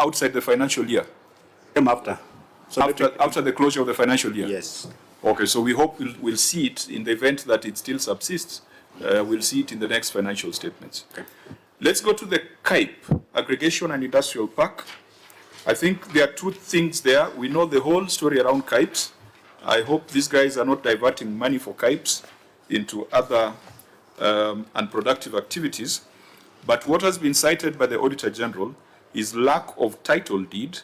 outside the financial year? Came after. So after the closure of the financial year? Yes. Okay, so we hope we'll see it in the event that it still subsists. We'll see it in the next financial statements. Okay. Let's go to the KAIP, Aggregation and Industrial Park. I think there are two things there. We know the whole story around KAIPs. I hope these guys are not diverting money for KAIPs into other unproductive activities. But what has been cited by the Auditor General is lack of title deed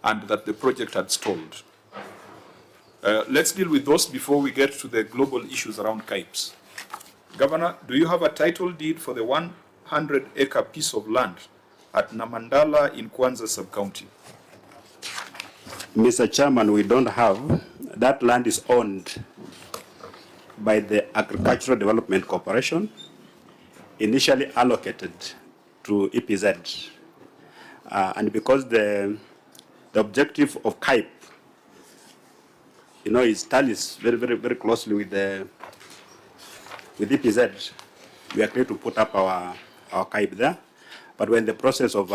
and that the project had stalled. Let's deal with those before we get to the global issues around KAIPs. Governor, do you have a title deed for the 100-acre piece of land at Namandala in Kwanza sub-county? Mr. Chairman, we don't have. That land is owned by the Agricultural Development Corporation, initially allocated to EPZ. And because the objective of KAIP, is tallies very, very, very closely with EPZ, we agreed to put up our KAIP there. But we're in the process of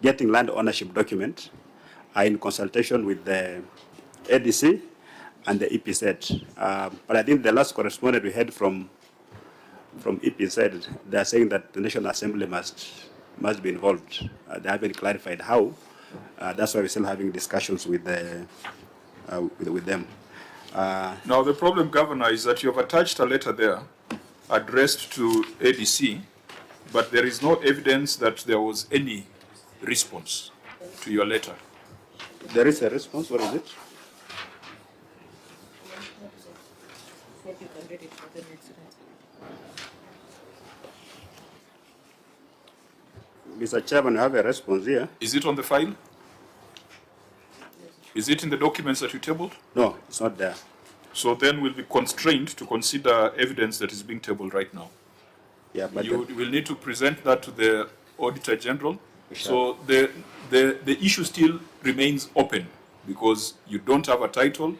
getting land ownership document in consultation with the ADC and the EPZ. But I think the last correspondent we had from EPZ, they are saying that the National Assembly must be involved. They haven't clarified how. That's why we're still having discussions with them. Now, the problem, Governor, is that you have attached a letter there addressed to ADC, but there is no evidence that there was any response to your letter. There is a response. What is it? Mr. Chairman, I have a response here. Is it on the file? Is it in the documents that you tabled? No, it's not there. So then we'll be constrained to consider evidence that is being tabled right now. Yeah, but you will need to present that to the Auditor General. So the issue still remains open because you don't have a title.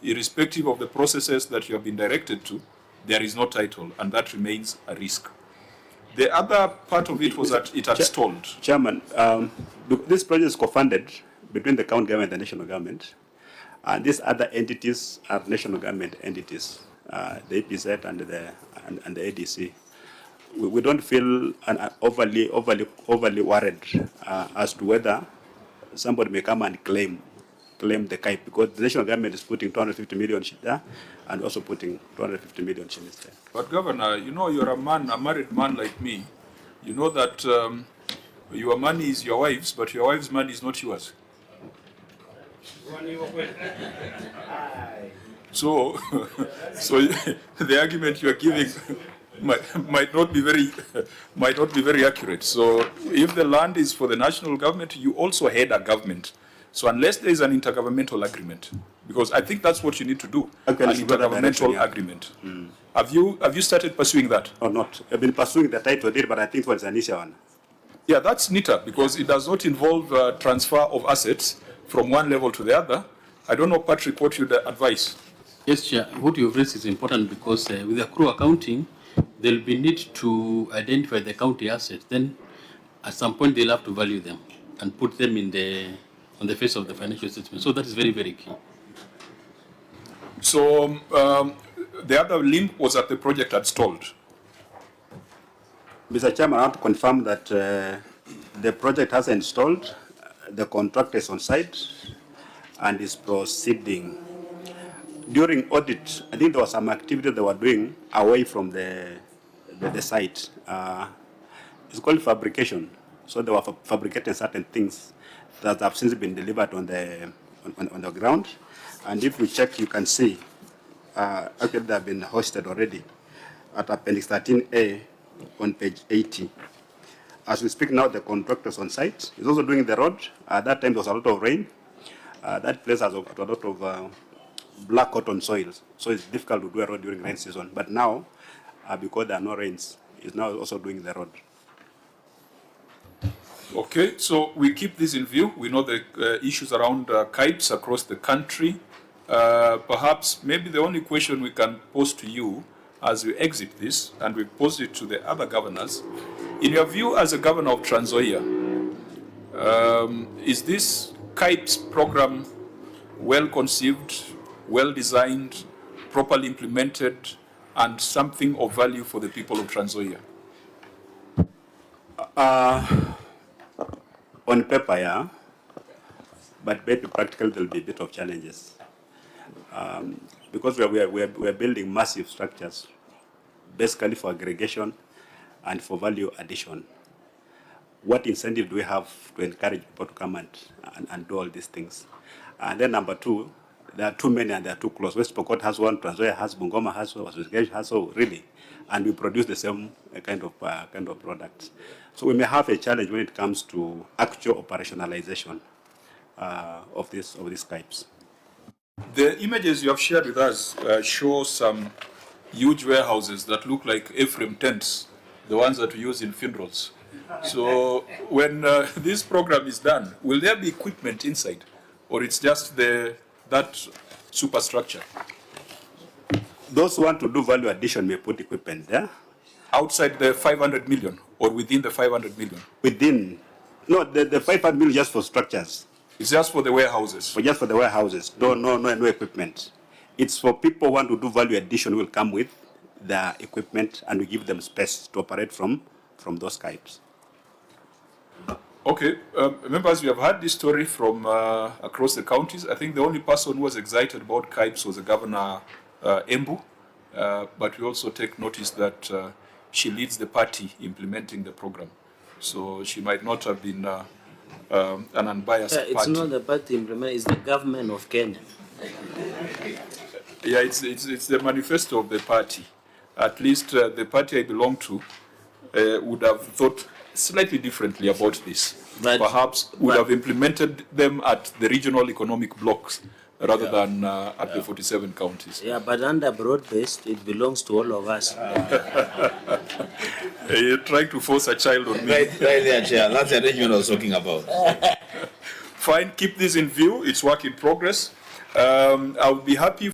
Irrespective of the processes that you have been directed to, there is no title, and that remains a risk. The other part of it was that it had stalled. Chairman, this project is co-funded between the county government and the national government. And these other entities are national government entities, the EPZ and the ADC. We don't feel overly worried as to whether somebody may come and claim the KAIP, because the national government is putting 250 million there and also putting 250 million shillings there. But Governor, you're a married man like me. You know that your money is your wife's, but your wife's money is not yours. So the argument you are giving might not be very accurate. So if the land is for the national government, you also head a government. So unless there is an intergovernmental agreement, because I think that's what you need to do, okay, an intergovernmental agreement. Have you started pursuing that? Or not? I've been pursuing the title deed, but I think it's an easier one. Yeah, that's neater because it does not involve transfer of assets from one level to the other. I don't know, Patrick, what you'd advise. Yes, Chair. What you've raised is important because with accrual accounting, there'll be need to identify the county assets. Then, at some point, they'll have to value them and put them on the face of the financial statement. So that is very, very key. So the other link was that the project had stalled. Mr. Chairman, I want to confirm that the project has installed, the contract is on site, and is proceeding. During audit, I think there was some activity they were doing away from the site. It's called fabrication. So they were fabricating certain things that have since been delivered on the ground. And if you check, you can see, actually they have been hosted already at Appendix 13A on page 80. As we speak now, the contractor is on site. He's also doing the road. At that time, there was a lot of rain. That place has a lot of black cotton soils, so it's difficult to do a road during rain season. But now, because there are no rains, he's now also doing the road. Okay, so we keep this in view. We know the issues around KAIPs across the country. Perhaps maybe the only question we can pose to you as we exit this, and we pose it to the other governors, in your view as a governor of Trans Nzoia, Is this KIPES program well conceived, well designed, properly implemented, and something of value for the people of Trans Nzoia? On paper, yeah, but maybe practically there'll be a bit of challenges. Because we are building massive structures, basically for aggregation and for value addition. What incentive do we have to encourage people to come and do all these things? And then number two, there are too many and they are too close. West Pokot has one, Trans Nzoia has, Bungoma has, Wasuzgesh has, so really, and we produce the same kind of products. So we may have a challenge when it comes to actual operationalization of these types. The images you have shared with us show some huge warehouses that look like A-frame tents, the ones that we use in funerals. So when this program is done, will there be equipment inside, or it's just that superstructure? Those who want to do value addition may put equipment there. Outside the 500 million, or within the 500 million? Within, no, the 500 million just for structures. It's just for the warehouses? Just for the warehouses, no equipment. It's for people who want to do value addition, will come with their equipment and we give them space to operate from those types. Okay, members, we have heard this story from across the counties. I think the only person who was excited about KIPES was the Governor Embu, but we also take notice that she leads the party implementing the program. So she might not have been an unbiased party. It's not the party implementing, it's the government of Kenya. Yeah, it's the manifesto of the party. At least the party I belong to would have thought slightly differently about this. But perhaps would have implemented them at the regional economic blocks rather than at the 47 counties. Yeah, but under broad-based, it belongs to all of us. You're trying to force a child on me. Right there, Chair. That's the arrangement I was talking about. Fine, keep this in view. It's work in progress. I'll be happy